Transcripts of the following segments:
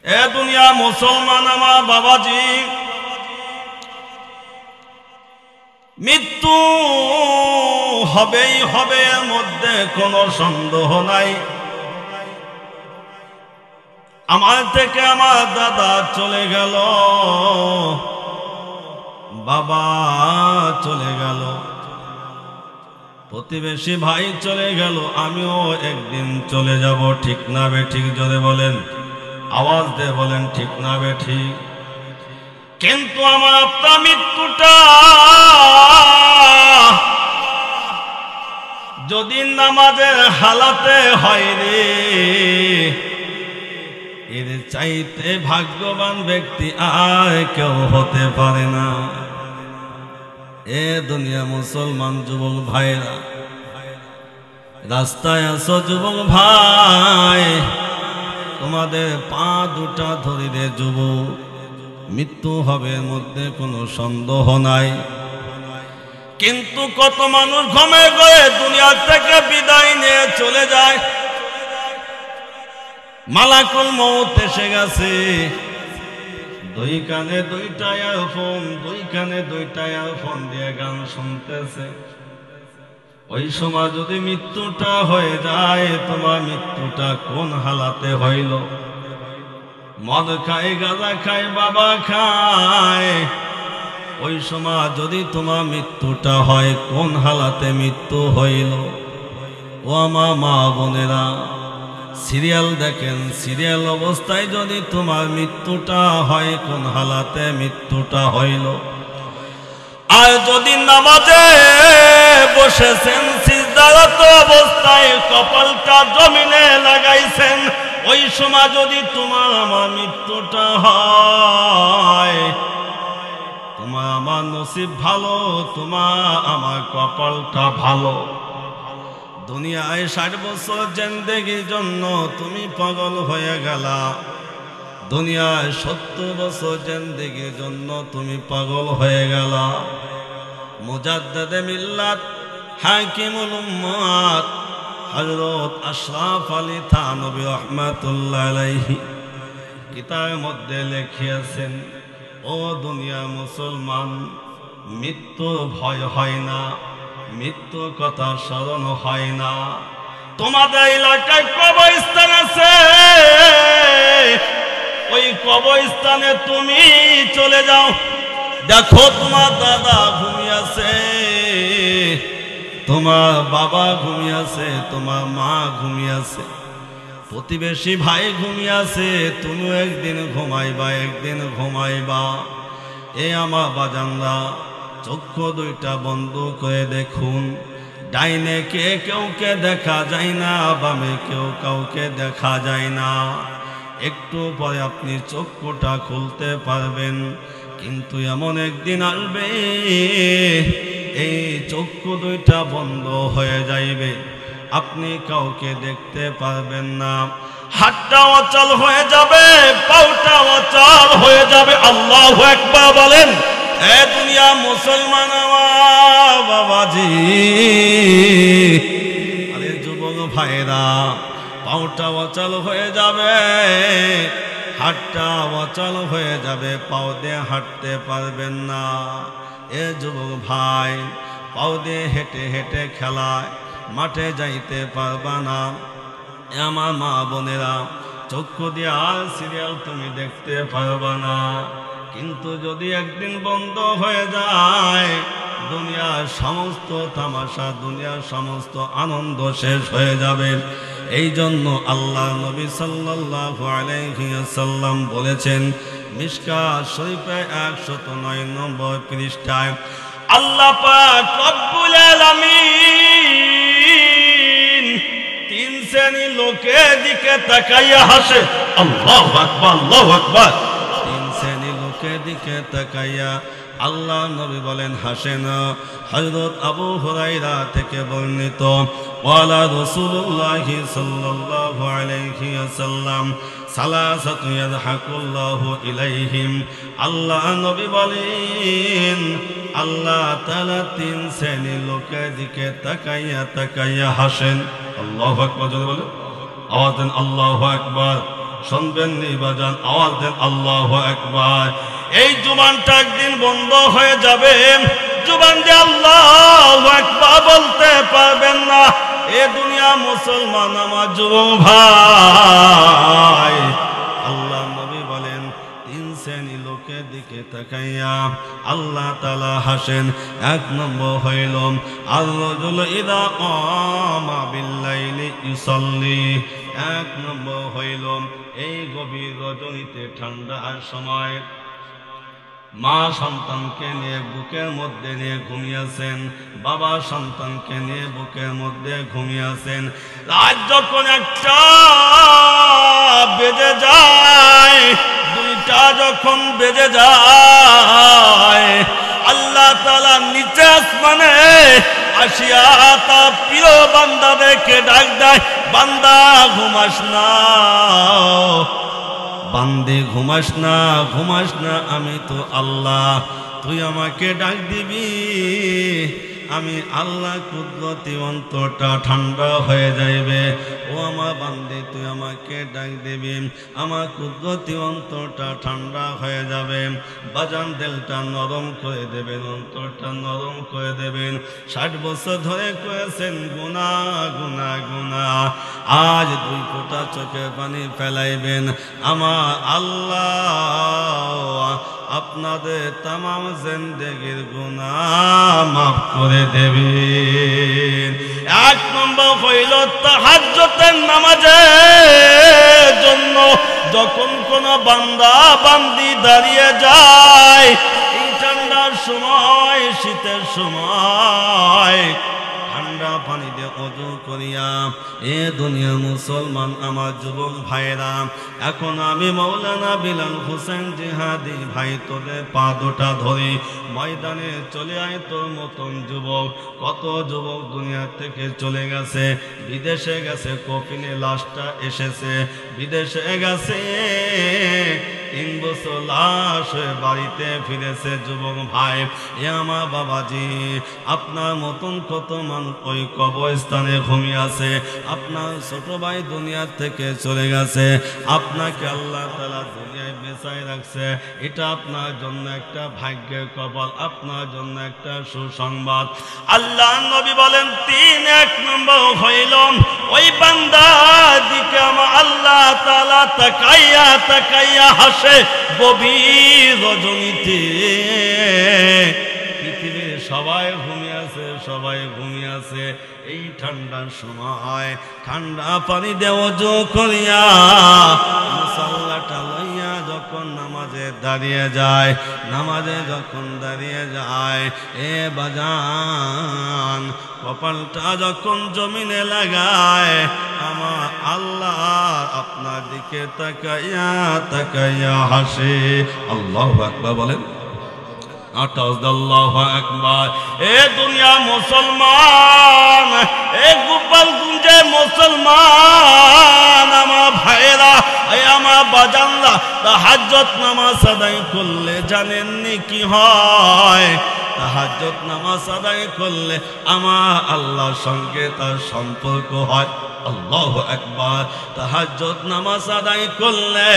এ দুনিয়া মুসলমান আমার বাবাজি, মৃত্যু হবেই হবে, এর মধ্যে কোনো সন্দেহ নাই। আমার থেকে আমার দাদা চলে গেল, বাবা চলে গেল, প্রতিবেশী ভাই চলে গেল, আমিও একদিন চলে যাব। ঠিক না বে ঠিক? জোরে বলেন, আওয়াজ দিয়ে বলেন, ঠিক না বে ঠিক? কিন্তু আমার আপনার মৃত্যুটা যদি নামাজের হালাতে হয় রে, এর চাইতে ভাগ্যবান ব্যক্তি আর কেউ হতে পারে না। এ দুনিয়া মুসলমান যুবক ভাইরা, রাস্তায় আসো যুবক ভাই, তোমাদের পা দুটা ধরি রে যুবক, মৃত্যু হবে, এর মধ্যে কোনো সন্দেহ নাই। কিন্তু কত মানুষ ঘুমে গয়ে দুনিয়া থেকে বিদায় নিয়ে চলে যায়। মালাকুল মউত এসে গেছে, দুই কানে দুইটা ইয়ারফোন, দুই কানে দুইটা ইয়ারফোন দিয়ে গান শুনতেছে। ওই সময় যদি মৃত্যুটা হয়ে যায়, তোমার মৃত্যুটা কোন হালাতে হইল? মদ খায়, গাঁজা খায়, বাবা খায়, ওই সময় যদি তোমার মৃত্যুটা হয়, কোন হালাতে মৃত্যু হইল? ও আমার মা বোনেরা, সিরিয়াল দেখেন, সিরিয়াল অবস্থায় যদি তোমার মৃত্যুটা হয়, কোন হালাতে মৃত্যুটা হইল? আর যদি নামাজে বসেছেন, সিজদারত অবস্থায় কপালটা জমিনে লাগাইছেন, ওই সময় যদি তোমার আমার মৃত্যুটা হয়, তোমার আমার নসিব ভালো, তোমার আমার কপালটা ভালো। দুনিয়ায় 60 বছর জিন্দেগির জন্য তুমি পাগল হয়ে গেলা, দুনিয়ায় 70 বছর জিন্দেগির জন্য তুমি পাগল হয়ে গেলা। মুজাদ্দিদে মিল্লাত, হাকিমুল উম্মাত হযরত আশরাফ আলী থানভী রাহমাতুল্লাহ আলাইহি কিতাবের মধ্যে লিখিয়েছেন, ও দুনিয়া মুসলমান, মৃত্যু ভয় হয় না, মৃত্যু কথা স্মরণ হয় না। তোমাদের এলাকায় কবরস্থান আছে, ওই কবরস্থানে তুমি চলে যাও, দেখো তোমার দাদা ঘুমিয়ে আছে, তোমার বাবা ঘুমিয়ে আছে, তোমার মা ঘুমিয়ে আছে, প্রতিবেশী ভাই ঘুমিয়ে আছে, তুমিও একদিন ঘুমাইবা, একদিন ঘুমাইবা। এ আমার বাজানরা, চক্ষু দুইটা বন্ধ করে দেখুন, ডাইনে কে কেউকে দেখা যায় না, বামে কেউ কাউকে দেখা যায় না। একটু পরে আপনি চক্ষুটা খুলতে পারবেন, কিন্তু এমন একদিন আসবে এই চক্ষু দুইটা বন্ধ হয়ে যাইবে, আপনি কাউকে দেখতে পারবেন না, হাতটা অচল হয়ে যাবে, পাউটা অচল হয়ে যাবে। আল্লাহু আকবার বলেন। এ দুনিয়া মুসলমান আমার বাবাজি, আরে যুবক ভাইরা, পাউটা অচল হয়ে যাবে, হাতটা অচল হয়ে যাবে, পাও দিয়ে হাঁটতে পারবেন না। এ যুবক ভাই, পাও দিয়ে হেঁটে হেঁটে খেলায় মাঠে যাইতে পারবা না। আমার মা বোনেরা, চক্ষু দিয়ে আর সিরিয়াল তুমি দেখতে পারবা না। কিন্তু যদি একদিন বন্ধ হয়ে যায়, দুনিয়ার সমস্ত তামাশা, দুনিয়ার সমস্ত আনন্দ শেষ হয়ে যাবে। এই জন্য আল্লাহ নবী সাল্লাল্লাহু আলাইহি ওয়াসাল্লাম বলেছেন, মিশকাত শরীফে 109 নম্বর পৃষ্ঠায়, আল্লাহ পাক রব্বুল আলামিন 3 শ্রেণীর লোকের দিকে তাকাইয়া হাসে। আল্লাহু আকবার, আল্লাহু আকবার। 3 শ্রেণীর লোকের দিকে তাকাইয়া আল্লাহ নবী বলেন হাসেন। হযরত আবু হুরায়রা থেকে বর্ণিত, ওয়ালা রাসূলুল্লাহ সাল্লাল্লাহু আলাইহি ওয়াসাল্লাম সালাসাতু ইয়াযহাকুল্লাহু ইলাইহিম। আল্লাহ নবী বলেন, আল্লাহ তাআলা 3 শ্রেণীর লোকের দিকে তাকাইয়া তাকাইয়া হাসেন। আল্লাহু আকবার জোরে বলেন, আওয়াজ দেন আল্লাহু আকবার। শুনবেন নিবাজান আওয়াজ দেন আল্লাহু আকবার। এই জুবানটা একদিন বন্ধ হয়ে যাবে, জুবান দিয়ে আল্লাহু আকবার বলতে পারবেন না। এ দুনিয়া মুসলমান আমার যুবক ভাই, আল্লাহ নবী বলেন তিন শ্রেণী লোকের দিকে তাকাইয়া আল্লাহ তাআলা হাসেন। এক নম্বর হইল আর-রাজুলু ইযা কামা বিল-লাইলি ইউসাল্লি। এক নম্বর হইল এই গভীর রজনীতে ঠান্ডার সময় মা সন্তানকে নিয়ে বুকের মধ্যে নিয়ে ঘুমিয়েছেন, বাবা সন্তানকে নিয়ে বুকের মধ্যে ঘুমিয়েছেন। রাত যখন একটা বেজে যায়, দুইটা যখন বেজে যায়, আল্লাহ তাআলা নিচে আসমানে আসিয়া তার প্রিয় বান্দাদেরকে ডাক দেয়, বান্দা ঘুমাস না, বান্দে ঘুমাস না, ঘুমাস না, আমি তো আল্লাহ, তুই আমাকে ডাক দিবি, আমি আল্লাহ কুদরতি অন্তরটা ঠান্ডা হয়ে যাইবে। ও আমার বান্দে তুই আমাকে ডাক দিবি, আমার কুদরতি অন্তরটা ঠান্ডা হয়ে যাবে। বাজান দিলটা নরম করে দেবেন, অন্তরটা নরম করে দেবেন। 60 বছর ধরে করেছেন গুনাহ গুনাহ গুনাহ, আজ 2 ফোঁটা চোখের পানি ফেলাইবেন, আমার আল্লাহ আপনাদের তামাম জিন্দেগির গুনাহ মাফ করে দেবেন। এক নম্বর হইল তাহাজ্জুদের নামাজের জন্য যখন কোন বান্দা বান্দি দাঁড়িয়ে যায়, এই ঠান্ডার সময়, শীতের সময় ঠান্ডা পানি দিয়ে ওযু করিয়া এ দুনিয়া মুসলমান আমার যুবক ভাইরা, এখন আমি মাওলানা বিলাল হোসেন জিহাদি ভাই তোদের পা দুটা ধরে ময়দানে চলে আয়। তোর মতন যুবক, কত যুবক দুনিয়া থেকে চলে গেছে, বিদেশে গেছে, কফিনে লাশটা এসেছে, বিদেশে গেছে, 3 বছর লাশ বাড়িতে ফিরেছে। যুবক ভাই, এ আমার বাবাজি, আপনার মতন কত মানুষ ওই কবরস্থানে ঘুমিয়ে আছে। আপনার ছোট ভাই দুনিয়া থেকে চলে গেছে, আপনাকে আল্লাহ তাআলা দুনিয়ায় বেঁচায় রাখছে, এটা আপনার জন্য একটা ভাগ্যের কপাল, আপনার জন্য একটা সুসংবাদ। আল্লাহ নবী বলেন 1 নম্বর হইল ওই বান্দার দিকে আমার আল্লাহ তাআলা তাকাইয়া তাকাইয়া হাসে গভীর রজনীতে। পৃথিবীর সবাই ঘুমিয়ে আছে, সবাই ঘুমিয়ে আছে, এই ঠান্ডার সময় ঠান্ডা পানি দিয়ে ওযু করিয়া মুসাল্লাটা লইয়া যখন নামাজে দাঁড়িয়ে যায়, নামাজে যখন দাঁড়িয়ে যায়, এ বাজান কপালটা যখন জমিনে লাগায়, আমার আল্লাহ আপনার দিকে তাকাইয়া তাকাইয়া হাসে। আল্লাহু আকবার বলেন, আল্লাহু আকবার। এ দুনিয়া মুসলমান, এ গোপালগঞ্জে মুসলমান আমার ভাইরা, আমার বাজানরা, তাহাজ্জুদ নামাজ আদায় করলে জানেননি কি হয়? তাহাজ্জুদ নামাজ আদায় করলে আমার আল্লাহর সঙ্গে তার সম্পর্ক হয়। আল্লাহু আকবার। তাহাজ্জুদ নামাজ আদায় করলে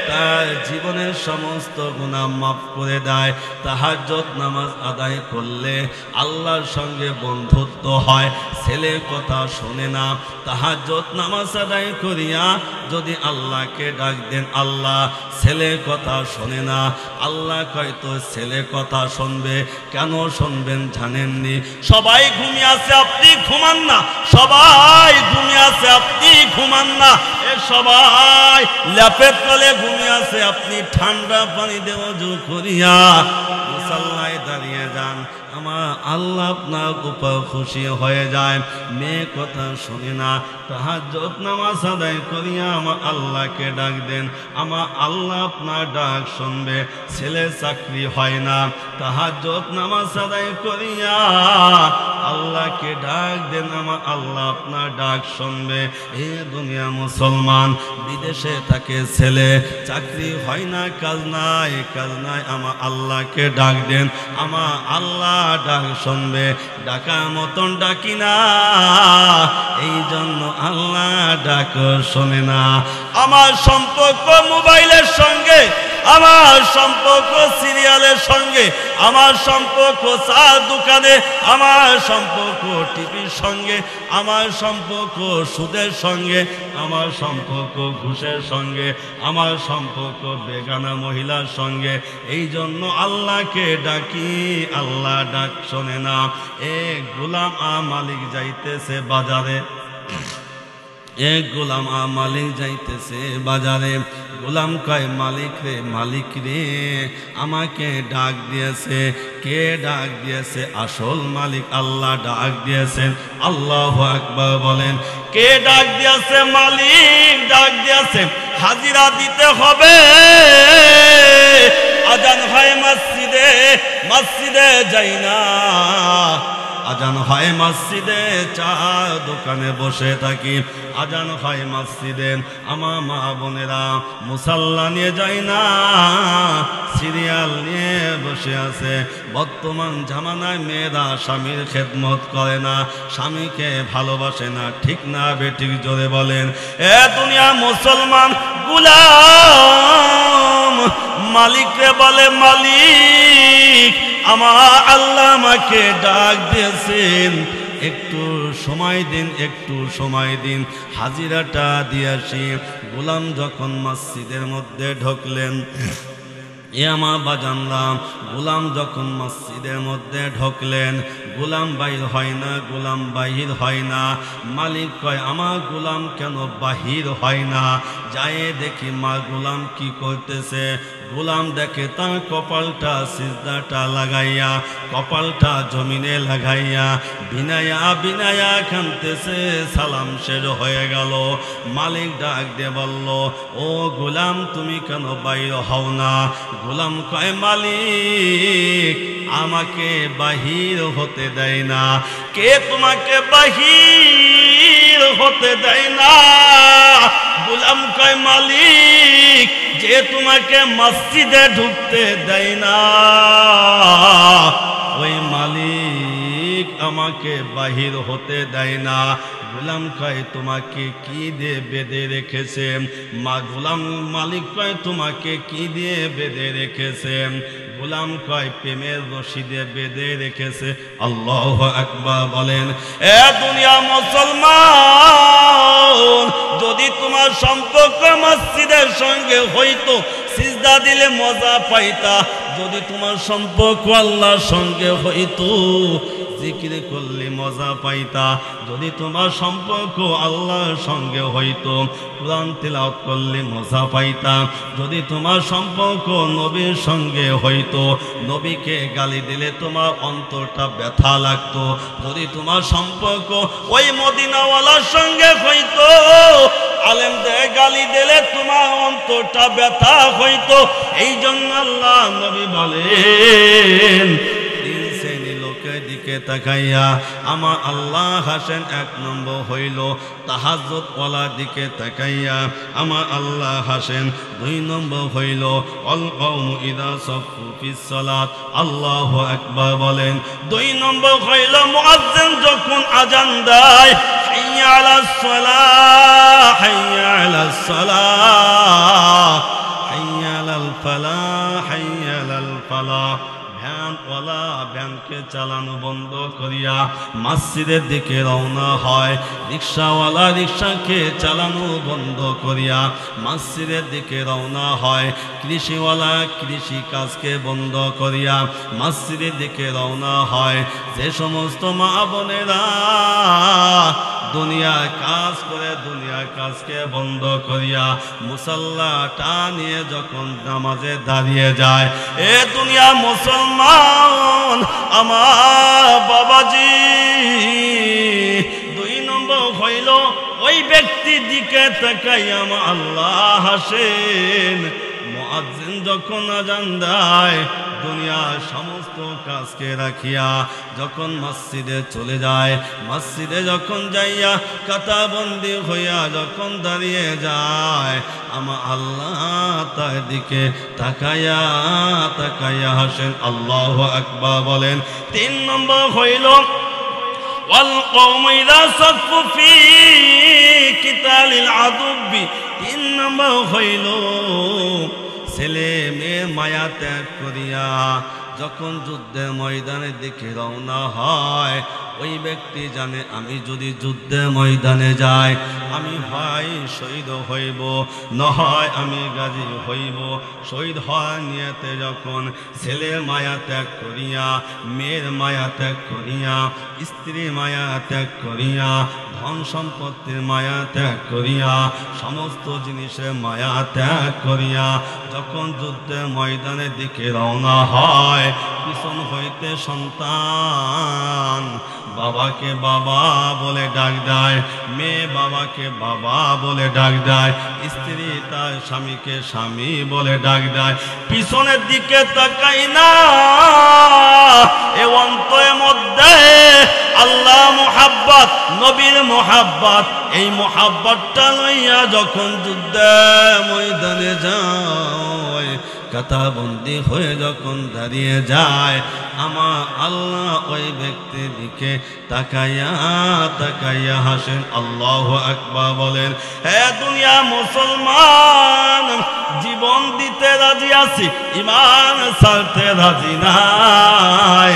তার জীবনের সমস্ত গুনাহ মাফ করে দেয়। তাহাজ্জুদ নামাজ আদায় করলে আল্লাহর সঙ্গে বন্ধুত্ব হয়, ছেলে কথা শোনে না। তাহাজ্জুদ নামাজ আদায় করিয়া যদি আল্লাহকে ডাক দেন, আল্লাহ ছেলে কথা শোনে না, আল্লাহ কয় তো ছেলে কথা শুনবে। কেন শুনবেন জানেননি? সবাই ঘুমিয়ে আছে, আপনি ঘুমান না, সবাই ঘুমিয়ে আছে, আপনি ঘুমান না, এ সবাই ল্যাপের তলে ঘুমিয়ে আছে, আপনি ঠান্ডা পানি দিয়ে ওযু করিয়া মুসাল্লায় দাঁড়িয়ে যান, আমার আল্লাহ আপনার উপর খুশি হয়ে যায়। মেয়ে কথা শুনে না, তাহাজ্জুদ নামাজ আদায় করিয়া আমার আল্লাহকে ডাক দেন, আমার আল্লাহ আপনার ডাক শুনবে। ছেলে চাকরি হয় না, তাহাজ্জুদ নামাজ আদায় করিয়া আল্লাহকে ডাক দেন, আমার আল্লাহ আপনার ডাক শুনবে। এ দুনিয়া মুসলমান, বিদেশে থাকে ছেলে, চাকরি হয় না, কাজ নাই, আমার আল্লাহকে ডাক দেন, আমার আল্লাহ ডাক শুনবে। ডাকার মতন ডাকি না, এই জন্য আল্লাহ ডাক শোনে না। আমার সম্পর্ক মোবাইলের সঙ্গে, আমার সম্পর্ক সিরিয়ালের সঙ্গে, আমার সম্পর্ক চার দোকানে, আমার সম্পর্ক টিভির সঙ্গে, আমার সম্পর্ক সুদের সঙ্গে, আমার সম্পর্ক ঘুষের সঙ্গে, আমার সম্পর্ক বেগানা মহিলার সঙ্গে। এই জন্য আল্লাহকে ডাকি, আল্লাহ ডাক শোনে না। এ গোলাম মালিক যাইতেছে বাজারে, এক গোলাম মালিক যাইতেছে বাজারে। গোলাম কয়, মালিক রে, মালিক রে, আমাকে ডাক দিয়েছে। কে ডাক দিয়েছে? আসল মালিক আল্লাহ ডাক দিয়েছেন। আল্লাহু আকবার বলেন। কে ডাক দিয়েছে? মালিক ডাক দিয়েছে। হাজিরা দিতে হবে। আজান হয় মসজিদে, মসজিদে যাই না। আজান হয় মসজিদে, চা দোকানে বসে থাকি। আজান হয় মসজিদে, আমার মা বোনেরা মুসাল্লা নিয়ে যায় না, সিরিয়াল নিয়ে বসে আছে। বর্তমান জামানায় মেয়েরা স্বামীর খেদমত করে না, স্বামীকে ভালোবাসে না। ঠিক না বেঠিক জোরে বলেন। এ দুনিয়া মুসলমান, গোলাম মালিককে বলে, মালিক আমার আল্লাহ আমাকে ডাক দিয়েছেন, একটু সময় দিন, একটু সময় দিন, হাজিরাটা দিয়ে আসি। গোলাম যখন মসজিদের মধ্যে ঢুকলেন, এ আমার বাজানরা, গোলাম যখন মসজিদের মধ্যে ঢুকলেন, গোলাম বাহির হয় না, গোলাম বাহির হয় না। মালিক কয়, আমার গোলাম কেন বাহির হয় না? যায় দেখি মা গোলাম কি করতেছে। গোলাম দেখে তার কপালটা সিজদাটা লাগাইয়া, কপালটা জমিনে লাগাইয়া বিনায়া বিনায়া কাঁদতেছে। সালাম শেষ হয়ে গেল। মালিক ডাক দিয়ে বলল, ও গোলাম তুমি কেন বাইর হও না? গোলাম কয়, মালিক আমাকে বাহির হতে দেয় না। কে তোমাকে বাহির হতে দেয় না? গোলাম কয়, মালিক যে তোমাকে মসজিদে ঢুকতে দেয় না, ওই মালিক আমাকে বাহির হতে দেয় না। গোলাম কয়, তোমাকে কি দিয়ে বেঁধে রেখেছে? গোলাম মালিক কয়, তোমাকে কি দিয়ে বেঁধে রেখেছে? গোলাম কয়, প্রেমের রশি দিয়ে বেঁধে রেখেছে। আল্লাহু আকবার বলেন। এ দুনিয়া মুসলমান, যদি তোমার সম্পর্ক মসজিদের সঙ্গে হইতো, সিজদা দিলে মজা পাইতা। যদি তোমার সম্পর্ক আল্লাহর সঙ্গে হইতো, জিকির করলে মজা পাইতা। যদি তোমার সম্পর্ক আল্লাহর সঙ্গে হইতো, কুরআন তিলাওয়াত করলে মজা পাইতা। যদি তোমার সম্পর্ক নবীর সঙ্গে হইতো, নবীকে গালি দিলে তোমার অন্তরটা ব্যথা লাগতো। যদি তোমার সম্পর্ক ওই মদিনাওয়ালার সঙ্গে হইতো, আলেমদের গালি দিলে তোমার অন্তরটা ব্যথা হইতো। এই জন্য আল্লাহ নবী বলেন, দিকে তাকাইয়া আমার আল্লাহ হাসেন। এক নম্বর হইল তাহাজ্জুদ ওয়ালা দিকে তাকাইয়া আমার আল্লাহ হাসেন। দুই নম্বর হইল আল কওমু ইদা সাফু ফিস সালাত, আল্লাহু আকবার বলেন। দুই নম্বর হইল মুয়াজ্জিন যখন আজান দেয়, হাইয়া আলাস সালাহ, হাইয়া আলাস সালাহ, হাইয়া আলাল ফালাহ, হাইয়া আলাল ফালাহ। ভ্যানওয়ালা ভ্যানকে চালানো বন্ধ করিয়া মসজিদের দিকে রওনা হয়। রিক্সাওয়ালা রিক্সাকে চালানো বন্ধ করিয়া মসজিদের দিকে রওনা হয়। কৃষিওয়ালা কৃষি কাজকে বন্ধ করিয়া মসজিদের দিকে রওনা হয়। যে সমস্ত মা বোনেরা দুনিয়ার কাজ করে দুনিয়ার কাজকে বন্ধ করিয়া মুসাল্লাটা নিয়ে যখন নামাজে দাঁড়িয়ে যায়, এ দুনিয়া মুসলমান আমার বাবাজি, দুই নম্বর হইল ওই ব্যক্তির দিকে তাকাই আমার আল্লাহ হাসেন। মুয়াজ্জিন যখন আজান দেয় দুনিয়ার সমস্ত কাজকে রাখিয়া যখন মসজিদে চলে যায়, মসজিদে যখন যাইয়া কাতাবন্দি হইয়া যখন দাঁড়িয়ে যায়, আমার আল্লাহ তার দিকে তাকাইয়া তাকাইয়া হাসেন। আল্লাহু আকবার বলেন। 3 নম্বর হইল والقوم إذا صفوا في قتال العدو। 3 নম্বর হইল ছেলে মেয়ে মায়া ত্যাগ করিয়া যখন যুদ্ধের ময়দানের দিকে রওনা হয়, ওই ব্যক্তি জানে আমি যদি যুদ্ধের ময়দানে যাই আমি হয় শহীদ হইব, নয় আমি গাজী হইব। শহীদ হওয়ার নিয়তে যখন ছেলের মায়া ত্যাগ করিয়া, মেয়ের মায়া ত্যাগ করিয়া, স্ত্রীর মায়া ত্যাগ করিয়া, ধন সম্পত্তির মায়া ত্যাগ করিয়া, সমস্ত জিনিসের মায়া ত্যাগ করিয়া যখন যুদ্ধের ময়দানের দিকে রওনা হয়, পিছন হইতে সন্তান বাবাকে বাবা বলে ডাক দেয়, মেয়ে বাবাকে বাবা বলে ডাক দেয়, স্ত্রী তার স্বামীকে স্বামী বলে ডাক দেয়। পিছনের দিকে তাকাই না, এ অন্তরের মধ্যে আল্লাহ মুহাব্বত, নবীর মুহাব্বত, এই মুহাব্বতটা লইয়া যখন যুদ্ধের ময়দানে যায়, কাতাবন্দি হয়ে যখন দাঁড়িয়ে যায়, আমার আল্লাহ ওই ব্যক্তির দিকে তাকাইয়া তাকাইয়া হাসেন। আল্লাহু আকবার বলেন। হে দুনিয়া মুসলমান, জীবন দিতে রাজি আছি, ঈমান ছাড়তে রাজি নাই।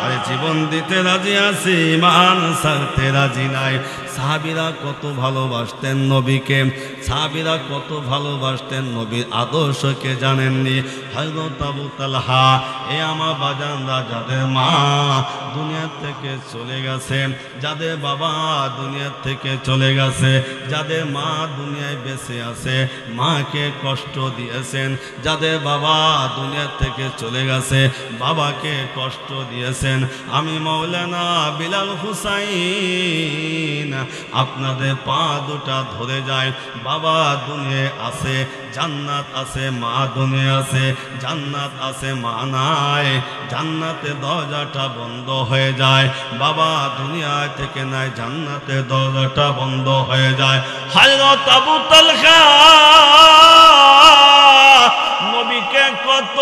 আরে জীবন দিতে রাজি আছি, ঈমান ছাড়তে রাজি নাই। সাহাবীরা কত ভালোবাসতেন নবীকে, সাহাবীরা কত ভালোবাসতেন নবীর আদর্শকে জানেননি? হযরত আবু তালহা, এ আমার বাজানরা, যাদের মা দুনিয়া থেকে চলে গেছে, যাদের বাবা দুনিয়া থেকে চলে গেছে, যাদের মা দুনিয়ায় বেঁচে আছে, মাকে কষ্ট দিয়েছেন, যাদের বাবা দুনিয়া থেকে চলে গেছে, বাবাকে কষ্ট দিয়েছেন, আমি মাওলানা বিলাল হুসাইন আপনাদের পা দুটা ধরে যায়। বাবা দুনিয়ায় আছে, জান্নাত আছে, মা দুনিয়া আছে, জান্নাত আছে, মা নাই, জান্নাতে দরজাটা বন্ধ হয়ে যায়, বাবা দুনিয়া থেকে নাই, জান্নাতে দরজাটা বন্ধ হয়ে যায়। হযরত আবু তালহা নবীকে কত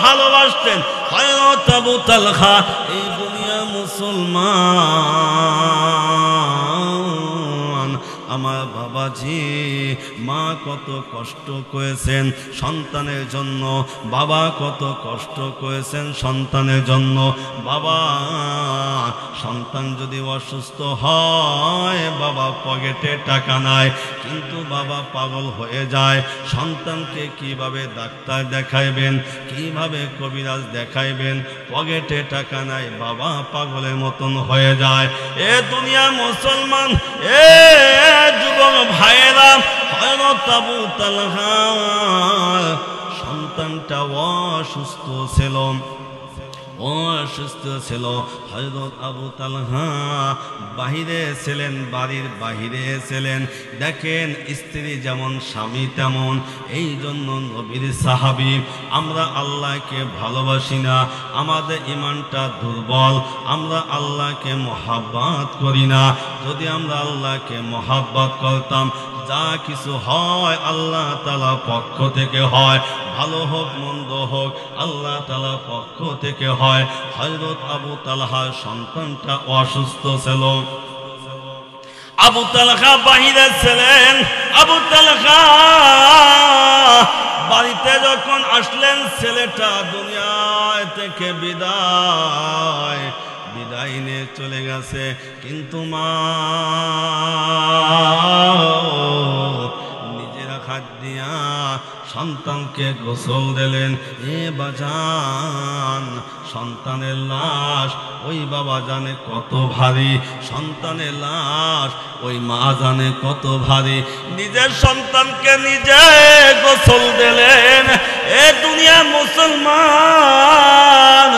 ভালোবাসতেন। হযরত আবু তালহা, এই দুনিয়া মুসলমান, আমার বাবাজি মা কত কষ্ট করেছেন সন্তানের জন্য, বাবা কত কষ্ট করেছেন সন্তানের জন্য। বাবা সন্তান যদি অসুস্থ হয়, বাবা পকেটে টাকা নাই, কিন্তু বাবা পাগল হয়ে যায়, সন্তানকে কিভাবে ডাক্তার দেখাইবেন, কিভাবে কবিরাজ দেখাইবেন, পকেটে টাকা নাই, বাবা পাগলের মতন হয়ে যায়। এ দুনিয়া মুসলমান, এ যুবক ভাইয়েরা, হযরত আবু তালহা সন্তানটা অসুস্থ ছিল, অসুস্থ ছিল। হযরত আবু তালহা বাহিরে ছিলেন, বাড়ির বাহিরে ছিলেন। দেখেন স্ত্রী যেমন স্বামী তেমন, এই জন্য নবীর সাহাবী আমরা আল্লাহকে ভালোবাসি না, আমাদের ঈমানটা দুর্বল, আমরা আল্লাহকে মহব্বত করি না। যদি আমরা আল্লাহকে মহব্বত করতাম, যা কিছু হয় আল্লাহ তাআলার পক্ষ থেকে হয়, ভালো হোক মন্দ হোক আল্লাহ তাআলার পক্ষ থেকে হয়। হযরত আবু তালহার সন্তানটা অসুস্থ ছিল, আবু তালহা বাহিরে ছিলেন। আবু তালহা বাড়িতে যখন আসলেন, ছেলেটা দুনিয়া থেকে বিদায় নিয়ে চলে গেছে, কিন্তু মা নিজেরা হাত দিয়া সন্তানকে গোসল দিলেন। এ বাজান, সন্তানের লাশ ওই বাবা জানে কত ভারী, সন্তানের লাশ ওই মা জানে কত ভারী। নিজের সন্তানকে নিজে গোসল দিলেন। এ দুনিয়া মুসলমান,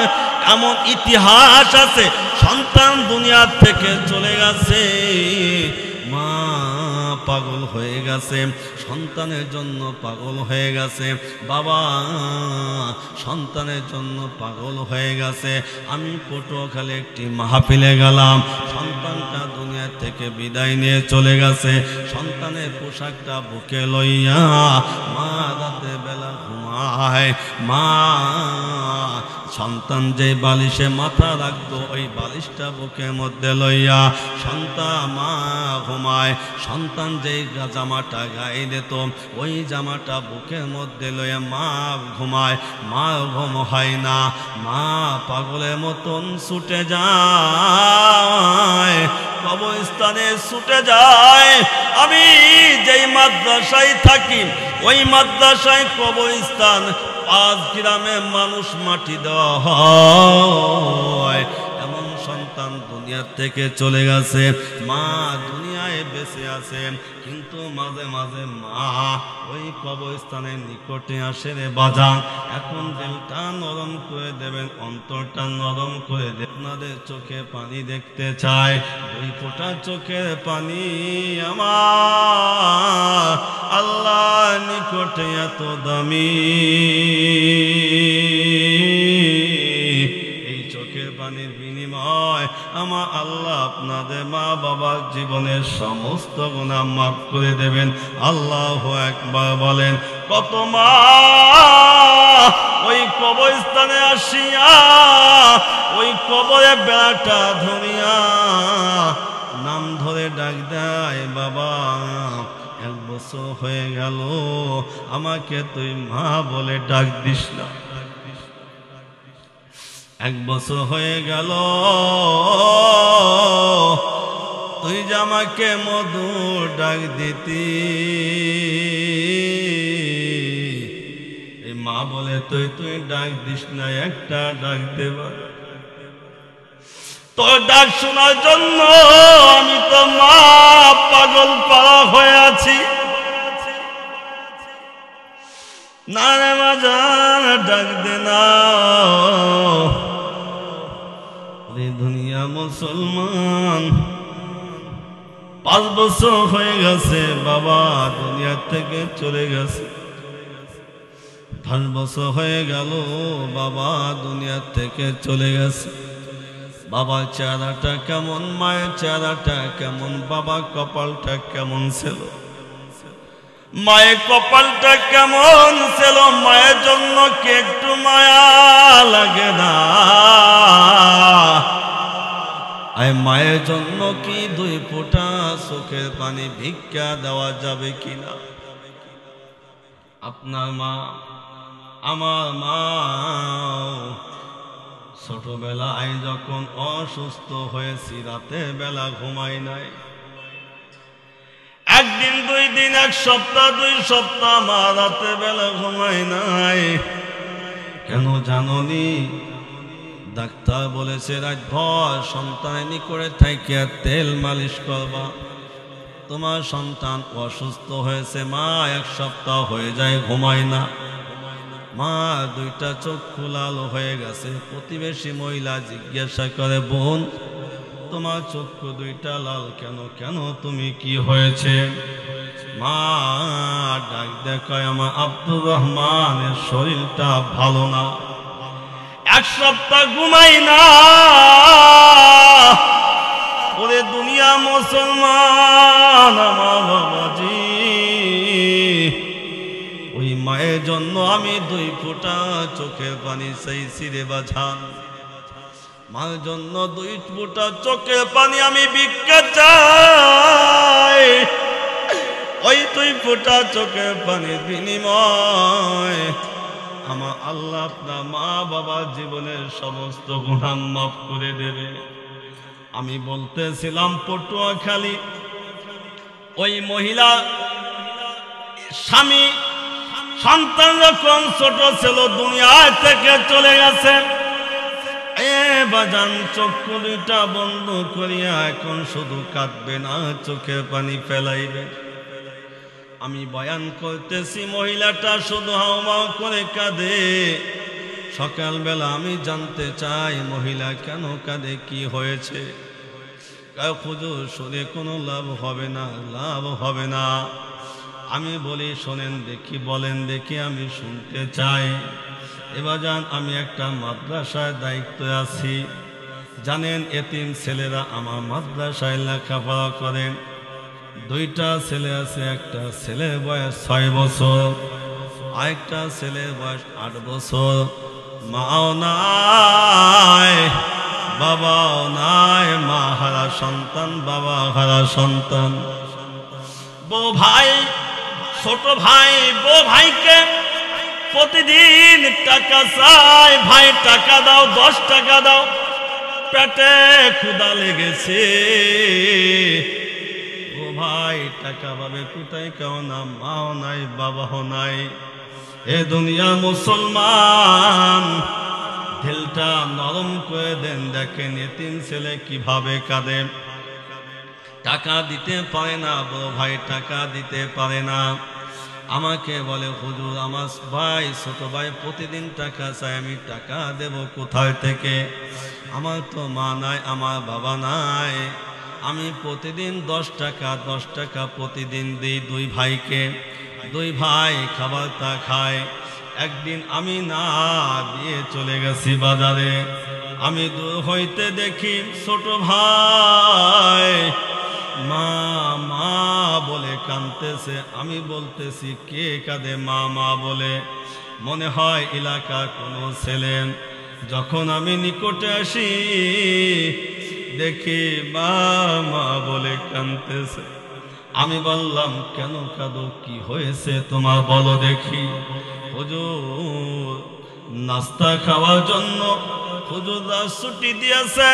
এমন ইতিহাস আছে, সন্তান দুনিয়া থেকে চলে গেছে, মা পাগল হয়ে গেছে, সন্তানের জন্য পাগল হয়ে গেছে, বাবা সন্তানের জন্য পাগল হয়ে গেছে। আমি পটুয়াখালী একটি মাহফিলে গেলাম, সন্তানটা দুনিয়া থেকে বিদায় নিয়ে চলে গেছে। সন্তানের পোশাকটা বুকে লইয়া মা রাতে বেলা ঘুমায়, মা সন্তান যে বালিশে মাথা রাখতো ওই বালিশটা বুকের মধ্যে লইয়া সন্তান মা ঘুমায়। সন্তান যেই জামাটা গায়ে দিত ওই জামাটা বুকের মধ্যে লইয়া মা ঘুমায়। মা ঘুম হয় না, মা পাগলের মতন ছুটে যায়, কবরস্থানে ছুটে যায়। আমি যেই মাদ্রাসায় থাকি ওই মাদ্রাসায় কবরস্থান 5 গ্রামে মানুষ মাটি দেওয়া হয়। এমন সন্তান দুনিয়া থেকে চলে গেছে, মা দুনিয়ায় বেঁচে আছে, কিন্তু মাঝে মাঝে মা ওই কবরস্থানের নিকটে আসে রে বাজান। এখন দিলটা নরম করে দেবেন, অন্তরটা নরম করে দেবেন। আপনাদের চোখে পানি দেখতে চায়, 2 ফোঁটা চোখের পানি আমার আল্লাহ নিকটে এত দামি। এই চোখের পানির বিনিময় আমার আল্লাহ আপনাদের মা বাবার জীবনের সমস্ত গুনাহ মাফ করে দেবেন। আল্লাহু আকবার বলেন। কত মা ওই কবরস্থানে আসিয়া ওই কবরে বেড়াটা ধরিয়া নাম ধরে ডাক দেয়, বাবা 1 বছর হয়ে গেল আমাকে তুই মা বলে ডাক দিস না। 1 বছর হয়ে গেল তুই যে আমাকে মধুর ডাক দিতি। এই মা বলে তুই ডাক দিস না, একটা ডাক দেবা। তোর ডাক শোনার জন্য আমি তো মা পাগল পাড়া হয়ে আছি। না রে বাজান ডাক দে না। দুনিয়া মুসলমান 5 বছর হয়ে গেছে বাবা দুনিয়া থেকে চলে গেছে। 5 বছর হয়ে গেল বাবা দুনিয়া থেকে চলে গেছে। বাবার চেহারাটা কেমন, মায়ের চেহারাটা কেমন, বাবা কপালটা কেমন ছিল, মায়ের কপালটা কেমন ছিল, মায়ের জন্য কি একটু মায়া লাগে না? আর মায়ের জন্য কি 2 ফোঁটা চোখের পানি ভিক্ষা দেওয়া যাবে কিনা? আপনার মা আমার মা ছোটবেলায় যখন অসুস্থ হয়েছি রাতে বেলা ঘুমাই নাই। 1 দিন 2 দিন 1 সপ্তাহ 2 সপ্তাহ মা রাতে বেলা ঘুমাই নাই। কেন জাননি? ডাক্তার বলেছে রাত ভর সন্তানের নিকটে থাইকা তেল মালিশ করবা। তোমার সন্তান অসুস্থ হয়েছে মা, 1 সপ্তাহ হয়ে যায় ঘুমায় না। মা 2টা চক্ষু লাল হয়ে গেছে। প্রতিবেশী মহিলা জিজ্ঞাসা করে, বোন তোমার চক্ষু 2টা লাল কেন? কেন তুমি কি হয়েছে? মা ডাক দেখায়, আমার আব্দুর রহমানের শরীরটা ভালো না, 1 সপ্তাহ ঘুমাই না। ওরে দুনিয়া মুসলমান আমার বাবাজি, ওই মায়ের জন্য আমি 2 ফোঁটা চোখের পানি চাইছি রে বাছান। মার জন্য 2 ফোঁটা চোখের পানি আমি ভিক্ষা চাই। ওই 2 ফোঁটা চোখের পানির বিনিময় আমার আল্লাহ আপনার মা বাবার জীবনের সমস্ত গুনাহ মাফ করে দেবে। আমি বলতেছিলাম পটুয়াখালী ওই মহিলা স্বামী সন্তান যখন ছোট ছিল দুনিয়া থেকে চলে গেছে। বাজান চক্ষু 2টা বন্ধ করিয়া এখন শুধু কাঁদবে না, চোখের পানি ফেলাইবে। আমি বয়ান করতেছি, মহিলাটা শুধু হাউমাউ করে কাঁদে। সকালবেলা আমি জানতে চাই মহিলা কেন কাঁদে, কি হয়েছে? হুজুর শুনে কোনো লাভ হবে না, লাভ হবে না। আমি বলি শোনেন দেখি, বলেন দেখি, আমি শুনতে চাই। এবার যান, আমি একটা মাদ্রাসায় দায়িত্বে আছি। জানেন এতিম ছেলেরা আমার মাদ্রাসায় লেখাপড়া করেন। দুইটা ছেলে আছে, একটা ছেলের বয়স 6 বছর, আরেকটা ছেলের বয়স 8 বছর। মাও নাই, বাবাও নাই, মা হারা সন্তান, বাবা হারা সন্তান। বউ ভাই, ছোট ভাই বউ ভাইকে প্রতিদিন টাকা চাই, ভাই টাকা দাও, 10 টাকা দাও, পেটে ক্ষুধা লেগেছে। ও ভাই টাকা পাবে কোথায়, কেউ না, মাও নাই, বাবাও নাই। এ দুনিয়া মুসলমান, দিলটা নরম করে দেন, দেখেন এতিম ছেলে কিভাবে কাঁদে। টাকা দিতে পারে না, বড় ভাই টাকা দিতে পারে না। আমাকে বলে হুজুর আমার ভাই, ছোট ভাই প্রতিদিন টাকা চাই, আমি টাকা দেব কোথায় থেকে? আমার তো মা নাই, আমার বাবা নাই। আমি প্রতিদিন 10 টাকা 10 টাকা প্রতিদিন দিই 2 ভাইকে। 2 ভাই খাবারটা খায়। একদিন আমি না দিয়ে চলে গেছি বাজারে। আমি দূর হইতে দেখি ছোট ভাই মা মা বলে কাঁদতেছে। আমি বলতেছি কে কাঁদে মা মা বলে? মনে হয় এলাকার কোনো ছেলে। যখন আমি নিকটে আসি দেখি মা মা বলে কাঁদতেছে। আমি বললাম কেন কাঁদো, কি হয়েছে তোমার বলো দেখি। হুজুর নাস্তা খাওয়ার জন্য হুজুররা ছুটি দিয়েছে,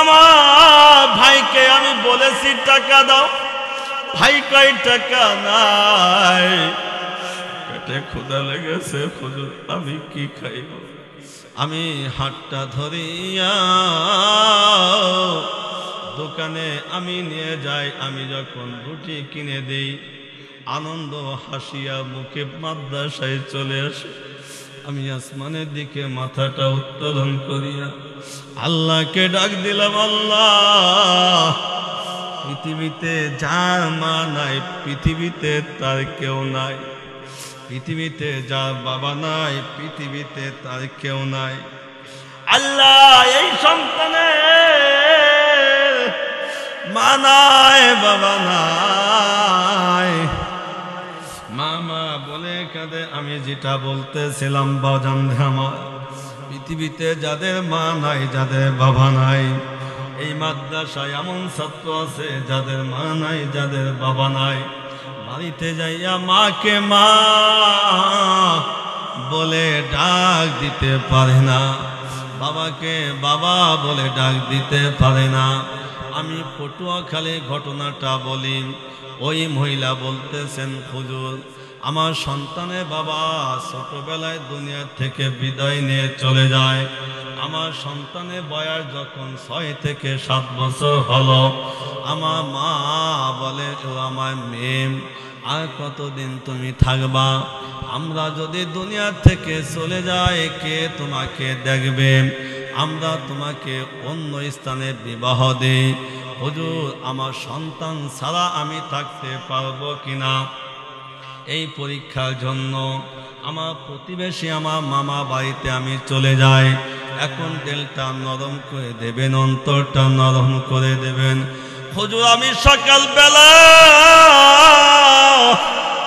আমার ভাইকে আমি বলেছি টাকা দাও, ভাই কই টাকা নাই, পেটে ক্ষুধা লেগেছে হুজুর আমি কি খাইব? আমি হাতটা ধরিয়া দোকানে আমি নিয়ে যাই। আমি যখন রুটি কিনে দেই আনন্দ হাসিয়া মুখে মাদ্রাসায় চলে আসে। আমি আসমানের দিকে মাথাটা উত্তোলন করিয়া আল্লাহকে ডাক দিলাম, আল্লাহ পৃথিবীতে যার মা নাই পৃথিবীতে তার কেউ নাই, পৃথিবীতে যার বাবা নাই পৃথিবীতে তার কেউ নাই। আল্লাহ এই সন্তানের মা নাই বাবা নাই, মামা বলে কাঁদে। আমি যেটা বলতেছিলাম বাজান আমার, পৃথিবীতে যাদের মা নাই যাদের বাবা নাই, এই মাদ্রাসায় এমন ছাত্র আছে যাদের মা নাই যাদের বাবা নাই। বাড়িতে যাইয়া মাকে মা বলে ডাক দিতে পারে না, বাবাকে বাবা বলে ডাক দিতে পারে না। আমি পটুয়াখালী ঘটনাটা বলি। ওই মহিলা বলতেছেন হুজুর আমার সন্তানের বাবা ছোটবেলায় দুনিয়া থেকে বিদায় নিয়ে চলে যায়। আমার সন্তানের বয়স যখন 6 থেকে 7 বছর হলো, আমার মা বলে ও আমার মেয়ে আর কতদিন তুমি থাকবা? আমরা যদি দুনিয়া থেকে চলে যাই কে তোমাকে দেখবে? আমরা তোমাকে অন্য স্থানে বিবাহ দেই। হুজুর আমার সন্তান ছাড়া আমি থাকতে পারবো কিনা? এই পরীক্ষার জন্য আমার প্রতিবেশী আমার মামা বাড়িতে আমি চলে যাই। এখন দিলটা নরম করে দেবেন, অন্তরটা নরম করে দেবেন। হুজুর আমি সকালবেলা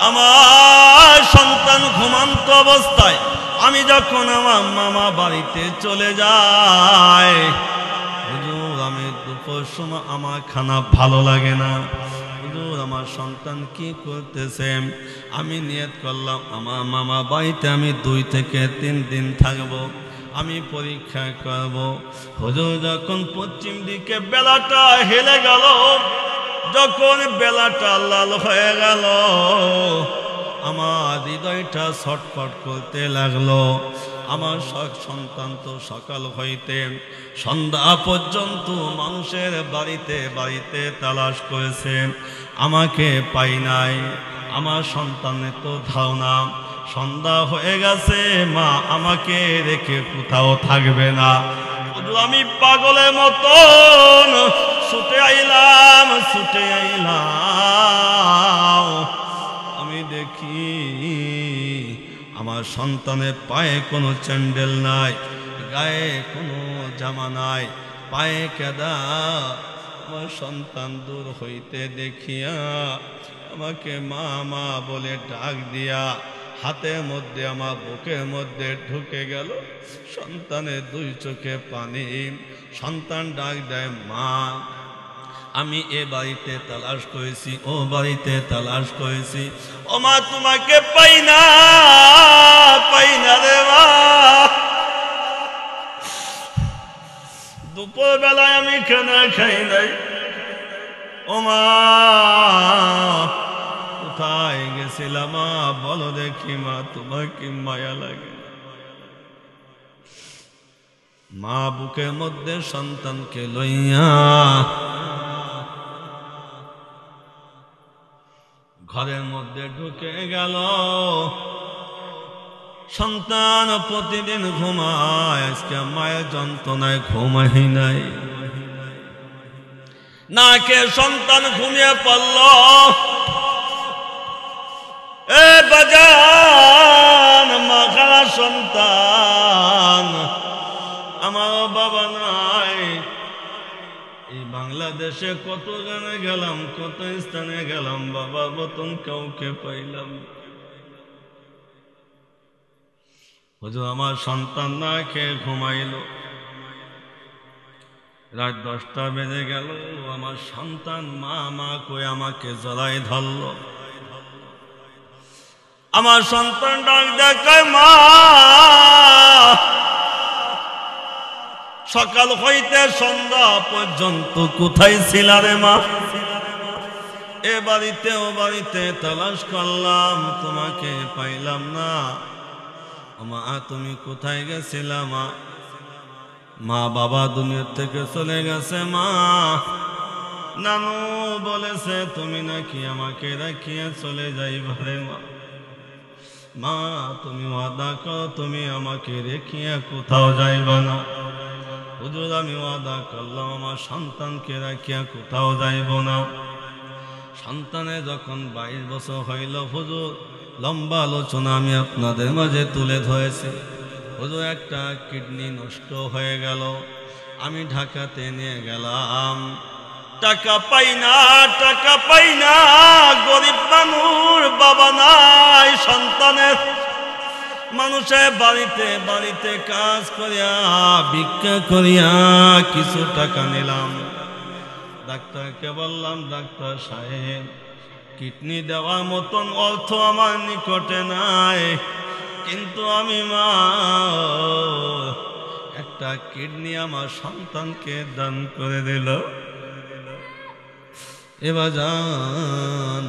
আমার সন্তান ঘুমন্ত অবস্থায় আমি যখন আমার মামা বাড়িতে চলে যাই, হুজুর আমি দুপুর সময় আমার খানা ভালো লাগে না। হুজুর আমার সন্তান কি করতেছে? আমি নিয়ত করলাম আমার মামা বাড়িতে আমি 2 থেকে 3 দিন থাকবো, আমি পরীক্ষা করব। হুজুর যখন পশ্চিম দিকে বেলাটা হেলে গেল, যখন বেলাটা লাল হয়ে গেল, আমার হৃদয়টা ছটফট করতে লাগলো। আমার সন্তান তো সকাল হইতে সন্ধ্যা পর্যন্ত মানুষের বাড়িতে বাড়িতে তালাশ করেছে, আমাকে পাই নাই। আমার সন্তানের তো ধারণা সন্ধ্যা হয়ে গেছে, মা আমাকে রেখে কোথাও থাকবে না। আমি পাগলের মতন ছুটে আইলাম আমি দেখি আমার সন্তানের পায়ে কোনো চ্যান্ডেল নাই, গায়ে কোনো জামা নাই, পায়ে কেদা। আমার সন্তান দূর হইতে দেখিয়া আমাকে মা মা বলে ডাক দিয়া হাতের মধ্যে আমার বুকের মধ্যে ঢুকে গেল। সন্তানের দুই চোখে পানি। সন্তান ডাক দেয় মা। আমি এ বাড়িতে তালাশ করেছি, ও বাড়িতে তালাশ করেছি, ও মা তোমাকে পাই না রে মা। দুপুর বেলায় আমি খানা খাই নাই, ও মা কোথায় গেছিলাম মা বলো দেখি মা, তোমার কি মায়া লাগে? মা বুকের মধ্যে সন্তানকে লইয়া ঘরের মধ্যে ঢুকে গেল। সন্তান প্রতিদিন ঘুমায়, আজকে মায়ের যন্ত্রণায় ঘুমাই নাই। নাকে সন্তান ঘুমিয়ে পড়ল। এ বাজান মাখারা সন্তান, আমার বাবা নাই। এই বাংলাদেশে কত জায়গায় গেলাম, কত স্থানে গেলাম, বাবার মতন কাউকে পাইলাম। হুজুর আমার সন্তান না খেয়ে ঘুমাইল। রাত 10টা বেজে গেল, আমার সন্তান মা মা কয়ে আমাকে জড়াই ধরল। আমার সন্তান ডাক দেখায় মা, সকাল হইতে সন্ধ্যা পর্যন্ত কোথায় ছিলা রে মা? এ বাড়িতে ও বাড়িতে তালাশ করলাম, তোমাকে পাইলাম না। মা তুমি কোথায় গেছিলা মা? মা বাবা দুনিয়া থেকে চলে গেছে মা। নানু বলেছে তুমি নাকি আমাকে রাখিয়া চলে যাইবা রে মা। মা তুমি ওয়াদা করো তুমি আমাকে রেখিয়া কোথাও যাইবা না। হুজুর আমি ওয়াদা করলাম আমার সন্তানকে রাখিয়া কোথাও যাইব না। সন্তানের যখন 22 বছর হইল, হুজুর লম্বা আলোচনা আমি আপনাদের মাঝে তুলে ধরেছি। হুজুর একটা কিডনি নষ্ট হয়ে গেল, আমি ঢাকাতে নিয়ে গেলাম। টাকা পাই না, গরিব মানুষ, বাবা নাই সন্তানের। মানুষের বাড়িতে বাড়িতে কাজ করিয়া ভিক্ষা করিয়া কিছু টাকা নিলাম। ডাক্তারকে বললাম ডাক্তার সাহেব কিডনি দেওয়ার মতন অর্থ আমার নিকটে নাই, কিন্তু আমি মা একটা কিডনি আমার সন্তানকে দান করে দিল। এবার যান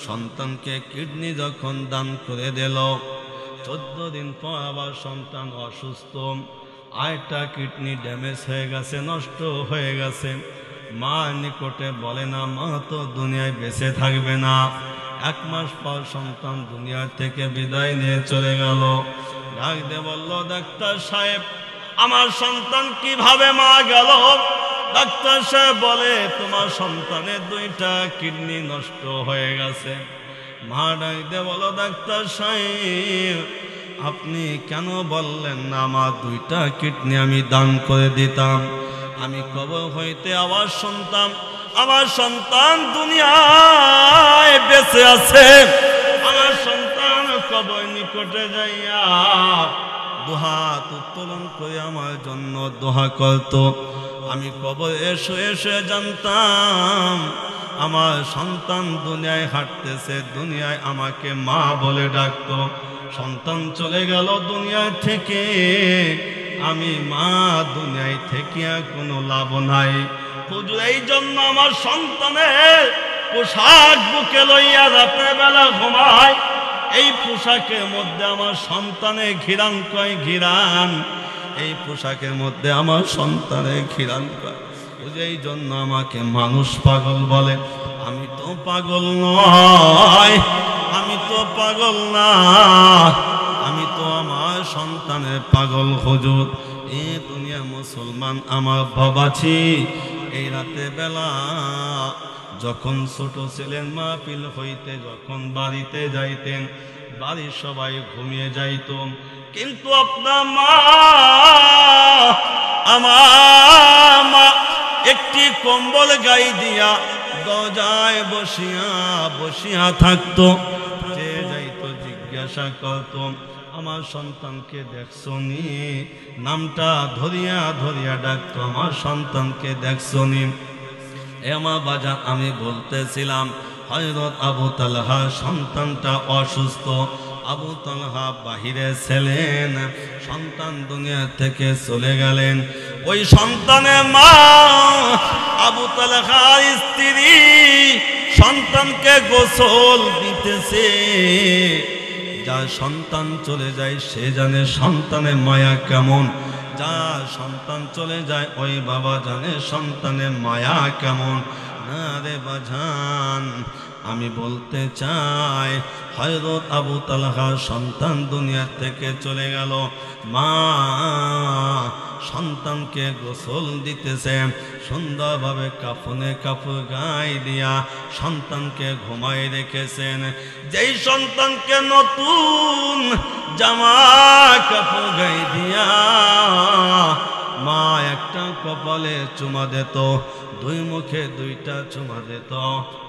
সন্তানকে কিডনি যখন দান করে দিল, 14 দিন পর আবার সন্তান অসুস্থ, আরেকটা কিডনি ড্যামেজ হয়ে গেছে, নষ্ট হয়ে গেছে। মা নিকটে বলে না মা তো দুনিয়ায় বেঁচে থাকবে না। 1 মাস পর সন্তান দুনিয়া থেকে বিদায় নিয়ে চলে গেল। ডাক দিয়ে বলল ডাক্তার সাহেব আমার সন্তান কিভাবে মারা গেল? ডাক্তার সাহেব বলে তোমার সন্তানের 2টা কিডনি নষ্ট হয়ে গেছে। মা ডাক দিয়ে বলো ডাক্তার সাহেব আপনি কেন বললেন না আমার 2টা কিডনি আমি দান করে দিতাম? আমি কবর হইতে আওয়াজ শুনতাম আমার সন্তান দুনিয়ায় বেঁচে আছে। আমার সন্তান কবর নিকটে যাইয়া দুহাত উত্তোলন করে আমার জন্য দোয়া করত। আমি কবর এসে জানতাম আমার সন্তান দুনিয়ায় হাঁটতেছে, দুনিয়ায় আমাকে মা বলে ডাকত। সন্তান চলে গেল দুনিয়া থেকে, আমি মা দুনিয়ায় থেকে কোনো লাভ নাই। হুজুর এই জন্য আমার সন্তানের পোশাক বুকে লইয়া রাতের বেলা ঘুমায়। এই পোশাকের মধ্যে আমার সন্তানের ঘিরান কয় ঘিরান, এই পোশাকের মধ্যে আমার সন্তানের ঘিরান কয়। এই জন্য আমাকে মানুষ পাগল বলে। আমি তো পাগল নয়, আমি তো পাগল না, আমি তো আমার সন্তানের পাগল হুজুর। এ দুনিয়া মুসলমান আমার বাবাছি, এই রাতে বেলা যখন ছোট ছিলেন মাহফিল হইতে যখন বাড়িতে যাইতেন বাড়ির সবাই ঘুমিয়ে যাইত, কিন্তু আপনার মা আমার মা একটি কম্বল গায়ে দিয়া দরজায় বসিয়া বসিয়া থাকতো। যে যাইতো জিজ্ঞাসা করত, আমার সন্তানকে দেখছো নি? নামটা ধরিয়া ধরিয়া ডাকতো, আমার সন্তানকে দেখছো নি? আমার বাজার আমি বলতেছিলাম হযরত আবু তালহা সন্তানটা অসুস্থ। আবু তালহা বাহিরে ছিলেন, সন্তান দুনিয়া থেকে চলে গেলেন। ওই সন্তানের মা আবু তালহার স্ত্রী সন্তানকে গোসল দিতেছে। যার সন্তান চলে যায় সে জানে সন্তানের মায়া কেমন, যার সন্তান চলে যায় ওই বাবা জানে সন্তানের মায়া কেমন। না রে বাজান, আমি বলতে চাই হযরত আবু তালহা সন্তান দুনিয়া থেকে চলে গেল, মা সন্তানকে গোসল দিতেছে, সুন্দরভাবে কাফনে কাপড় গায়ে দিয়া সন্তানকে ঘুমাই রেখেছেন। যেই সন্তানকে নতুন জামা কাপড় গায়ে দিয়া মা একটা কপালে চুমা দিত, দুই মুখে দুইটা চুমা দিত,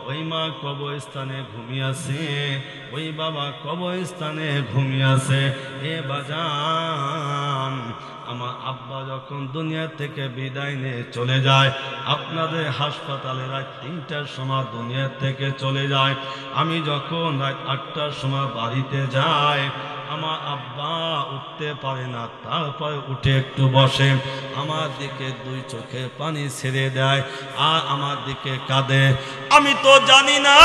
ওই মা কবরস্থানে ঘুমিয়েছে, ওই বাবা কবরস্থানে ঘুমিয়েছে। এ বাজান, আমার আব্বা যখন দুনিয়া থেকে বিদায় নিয়ে চলে যায়, আপনাদের হাসপাতালে রাত ৩টার সময় দুনিয়া থেকে চলে যায়। আমি যখন রাত ৮টার সময় বাড়িতে যাই, আমার আব্বা উঠতে পারে না, তারপরে উঠে একটু বসে, আমার দিকে দুই চোখে পানি ছেড়ে দেয় আর আমার দিকে কাঁদে। আমি তো জানি না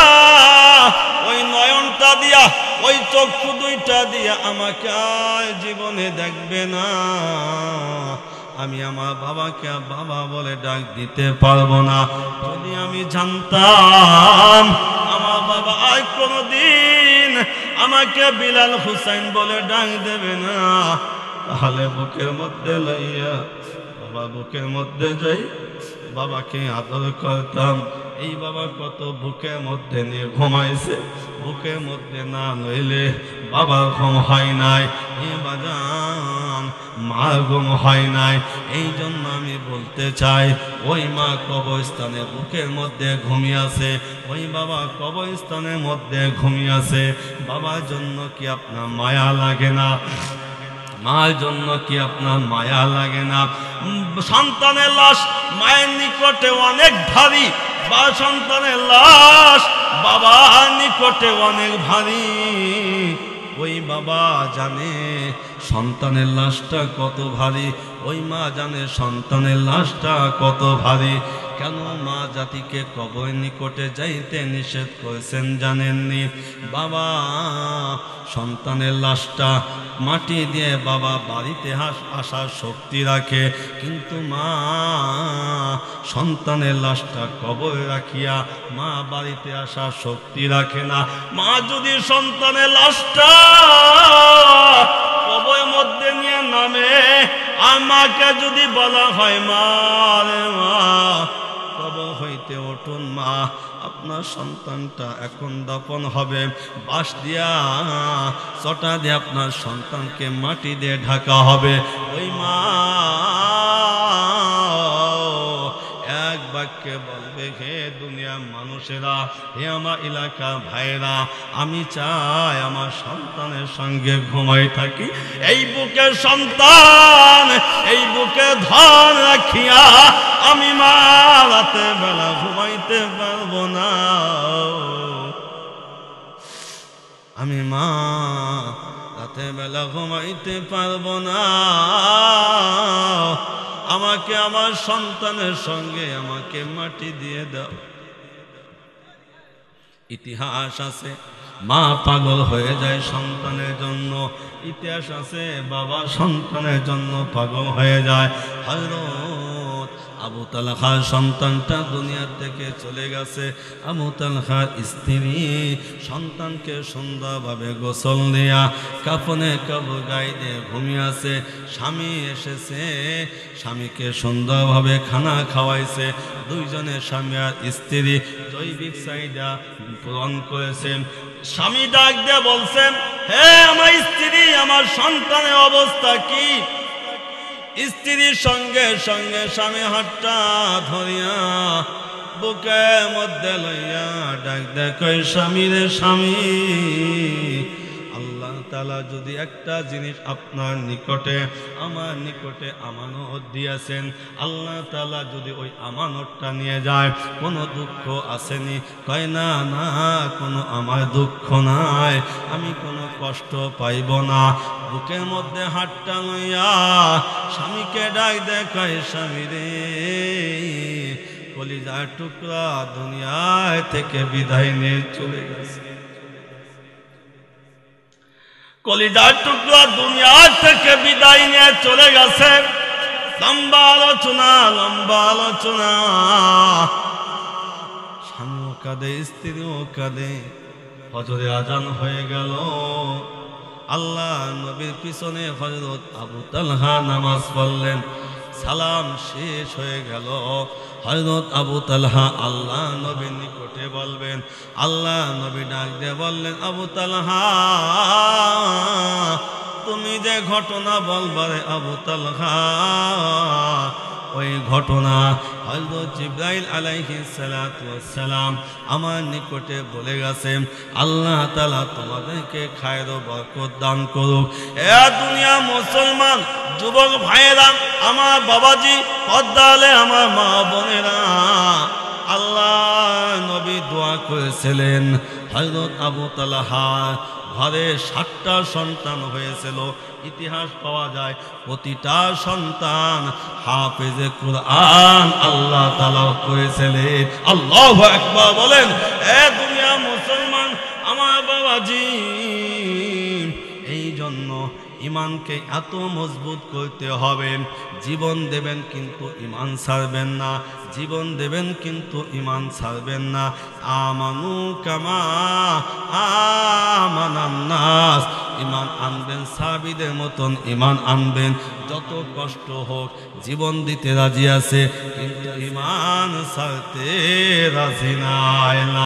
ওই নয়নটা দিয়া ওই চক্ষু দুইটা দিয়া আমাকে আর জীবনে দেখবে না। আমি আমার বাবাকে বাবা বলে ডাক দিতে পারবো না। যদি আমি জানতাম আমার বাবা আর কোনোদিন আমাকে বিলাল হুসাইন বলে ডাক দেবে না, তাহলে বুকের মধ্যে লইয়া বাবা বুকের মধ্যে যাই বাবাকে আদর করতাম। এই বাবা কত বুকের মধ্যে নিয়ে ঘুমাইছে, বুকের মধ্যে না নইলে বাবার ঘুম হয় নাই, এ বাজান মার ঘুম হয় নাই। এই জন্য আমি বলতে চাই ওই মা কবরস্থানে বুকের মধ্যে ঘুমিয়ে আছে, ওই বাবা কবরস্থানের মধ্যে ঘুমিয়ে আছে। বাবার জন্য কি আপনার মায়া লাগে না? মার জন্য কি আপনার মায়া লাগে না? সন্তানের লাশ মায়ের নিকটে অনেক ভারী, বা সন্তানের লাশ বাবার নিকটে অনেক ভারী। ওই বাবা জানে সন্তানের লাশটা কত ভারী, ওই মা জানে সন্তানের লাশটা কত ভারী। কেন মা জাতিকে কবর নিকটে যাইতে নিষেধ করেছেন জানেননি? বাবা সন্তানের লাশটা মাটি দিয়ে বাবা বাড়িতে আসার শক্তি রাখে, কিন্তু মা সন্তানের লাশটা কবরে রাখিয়া মা বাড়িতে আসার শক্তি রাখে না। মা যদি সন্তানের লাশটা কবরের মধ্যে নিয়ে নামে, আর মাকে যদি বলা হয় মা রে মা কবর হইতে ওঠুন মা, আপনার সন্তানটা এখন দাফন হবে, বাঁশ দিয়া চটা দিয়ে আপনার সন্তানকে মাটি দিয়ে ঢাকা হবে। ওই মা এক বাক্যে বলবে, হে দুনিয়ার মানুষেরা, হে আমার এলাকা ভাইরা, আমি চাই আমার সন্তানের সঙ্গে ঘুমাই থাকি। এই বুকে সন্তান, এই বুকে ধন রাখিয়া আমি মা রাতে বেলা ঘুমাইতে পারবো না। আমি মা রাতে বেলা ঘুমাইতে পারবো না। আমাকে আমার সন্তানের সঙ্গে আমাকে মাটি দিয়ে দাও। ইতিহাস আছে মা পাগল হয়ে যায় সন্তানের জন্য, ইতিহাস আছে বাবা সন্তানের জন্য পাগল হয়ে যায়। হযরত আবু তালহার সন্তানটা দুনিয়া থেকে চলে গেছে। আবু তালহার স্ত্রী সন্তানকে সুন্দরভাবে গোসল দেয়া কাফনে কাপড় গায়ে দিয়ে ঘুমিয়ে আছে। স্বামী এসেছে, স্বামীকে সুন্দরভাবে খানা খাওয়াইছে। দুইজনের স্বামী আর স্ত্রী জৈবিক চাহিদা পূরণ করেছেন। স্বামী ডাক দিয়ে বলছেন, হে আমার স্ত্রী, আমার সন্তানের অবস্থা কি? স্ত্রীর সঙ্গে সঙ্গে স্বামী হাতটা ধরিয়া বুকের মধ্যে লইয়া ডাক দেখো, স্বামী রে স্বামী, আল্লাহ তাআলা যদি একটা জিনিস আপনার নিকটে আমার নিকটে আমানত দিয়েছেন, আল্লাহ তাআলা যদি ওই আমানতটা নিয়ে যায়, কোনো দুঃখ আসেনি? কয় না না, কোনো আমার দুঃখ নাই, আমি কোনো কষ্ট পাইব না। বুকের মধ্যে হাতটা লইয়া স্বামীকে ডাক দেখায়, স্বামী রে, কলিজার টুকরা দুনিয়ায় থেকে বিদায় নিয়ে চলে গেছে। কলিজার টুকরা দুনিয়া থেকে বিদায় নিয়ে চলে গেছে। লম্বা আলোচনা, লম্বা আলোচনা। স্বামীও কাঁদে, স্ত্রীও কাঁদে। ফজরে আজান হয়ে গেল। আল্লাহ নবীর পিছনে হযরত আবু তালহা নামাজ পড়লেন। সালাম শেষ হয়ে গেল। হযরত আবু তালহা আল্লাহ নবীর নিকটে বলবেন। আল্লাহ নবী ডাক দিয়ে বললেন, আবু তালহা, তুমি যে ঘটনা বলবারে আবু তালহা, ওই ঘটনা হযরত জিবরাইল আলাইহিস সালাতু ওয়াস সালাম আমার নিকটে বলে গেছেন। আল্লাহ তাআলা তোমাদেরকে খায়ের ও বরকত দান করুক। এ দুনিয়া মুসলমান যুবক ভাইয়েরা, আমার বাবাজি, পদ্মালে আমার মা বোনেরা, আল্লাহ নবী দোয়া করেছিলেন হযরত আবু তালহা ঘরে 7টা সন্তান হয়েছিল। ইতিহাস পাওয়া যায় প্রতিটা সন্তান হাফেজে কুরআন আল্লাহ তাআলা করেছিলেন। আল্লাহু আকবার বলেন। এ দুনিয়া মুসলমান আমার বাবাজি, এই জন্য ইমানকে এত মজবুত করতে হবে। জীবন দেবেন কিন্তু ইমান ছাড়বেন না, জীবন দেবেন কিন্তু ইমান ছাড়বেন না। আমানু কামা আমানান নাস, ইমান আনবেন, সাহাবীদের মতন ইমান আনবেন। যত কষ্ট হোক জীবন দিতে রাজি আছে, কিন্তু ইমান ছাড়তে রাজি নাই।